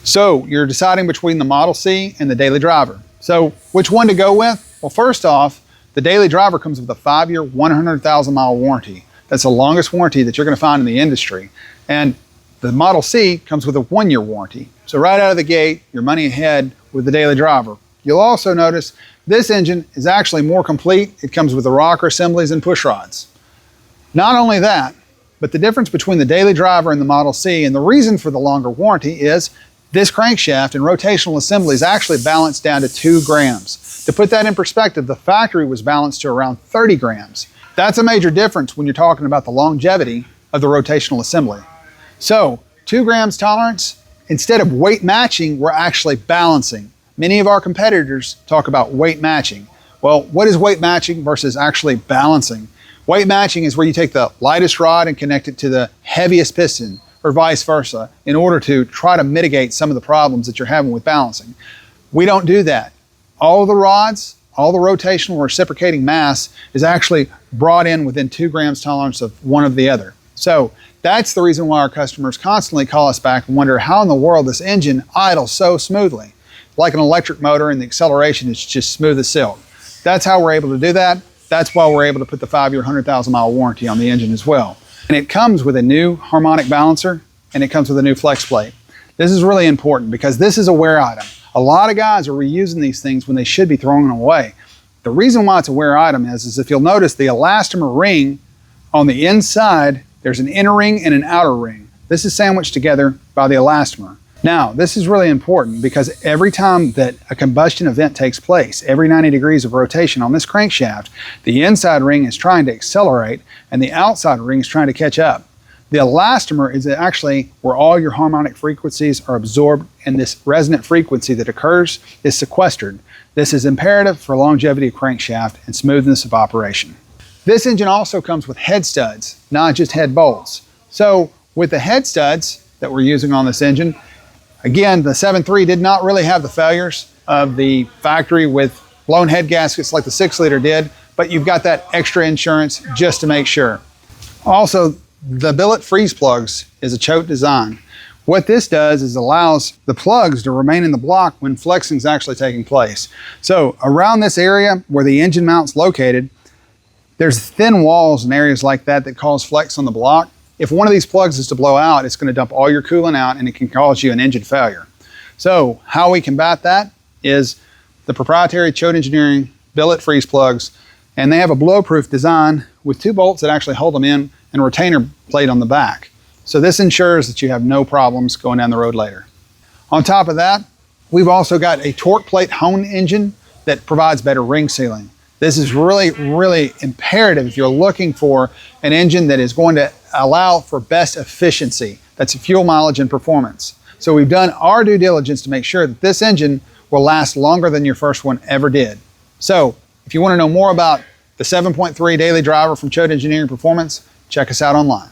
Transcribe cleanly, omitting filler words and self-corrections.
So you're deciding between the Model C and the Daily Driver. So which one to go with? Well, first off, the Daily Driver comes with a 5-year, 100,000-mile warranty. That's the longest warranty that you're going to find in the industry. And the Model C comes with a 1-year warranty. So right out of the gate, you're money ahead with the Daily Driver. You'll also notice this engine is actually more complete. It comes with the rocker assemblies and push rods. Not only that, but the difference between the Daily Driver and the Model C, and the reason for the longer warranty, is this crankshaft and rotational assembly is actually balanced down to 2 grams. To put that in perspective, the factory was balanced to around 30 grams. That's a major difference when you're talking about the longevity of the rotational assembly. So 2 grams tolerance, instead of weight matching, we're actually balancing. Many of our competitors talk about weight matching. Well, what is weight matching versus actually balancing? Weight matching is where you take the lightest rod and connect it to the heaviest piston, or vice versa, in order to try to mitigate some of the problems that you're having with balancing. We don't do that. All of the rods, all the rotational reciprocating mass is actually brought in within 2 grams tolerance of one of the other. So that's the reason why our customers constantly call us back and wonder how in the world this engine idles so smoothly. Like an electric motor, and the acceleration is just smooth as silk. That's how we're able to do that. That's why we're able to put the 5-year, 100,000-mile warranty on the engine as well. And it comes with a new harmonic balancer, and it comes with a new flex plate. This is really important because this is a wear item. A lot of guys are reusing these things when they should be throwing them away. The reason why it's a wear item is if you'll notice the elastomer ring on the inside, there's an inner ring and an outer ring. This is sandwiched together by the elastomer. Now, this is really important because every time that a combustion event takes place, every 90 degrees of rotation on this crankshaft, the inside ring is trying to accelerate and the outside ring is trying to catch up. The elastomer is actually where all your harmonic frequencies are absorbed, and this resonant frequency that occurs is sequestered. This is imperative for longevity of crankshaft and smoothness of operation. This engine also comes with head studs, not just head bolts. So with the head studs that we're using on this engine, again, the 7.3 did not really have the failures of the factory with blown head gaskets like the 6-liter did, but you've got that extra insurance just to make sure. Also, the billet freeze plugs is a Choate design. What this does is allows the plugs to remain in the block when flexing is actually taking place. So around this area where the engine mount's located, there's thin walls and areas like that that cause flex on the block. If one of these plugs is to blow out, it's going to dump all your coolant out and it can cause you an engine failure. So how we combat that is the proprietary Choate Engineering billet freeze plugs, and they have a blow-proof design with 2 bolts that actually hold them in and a retainer plate on the back. So this ensures that you have no problems going down the road later. On top of that, we've also got a torque plate hone engine that provides better ring sealing. This is really, really imperative if you're looking for an engine that is going to allow for best efficiency. That's fuel mileage and performance. So we've done our due diligence to make sure that this engine will last longer than your first one ever did. So if you want to know more about the 7.3 Daily Driver from Choate Engineering Performance, check us out online.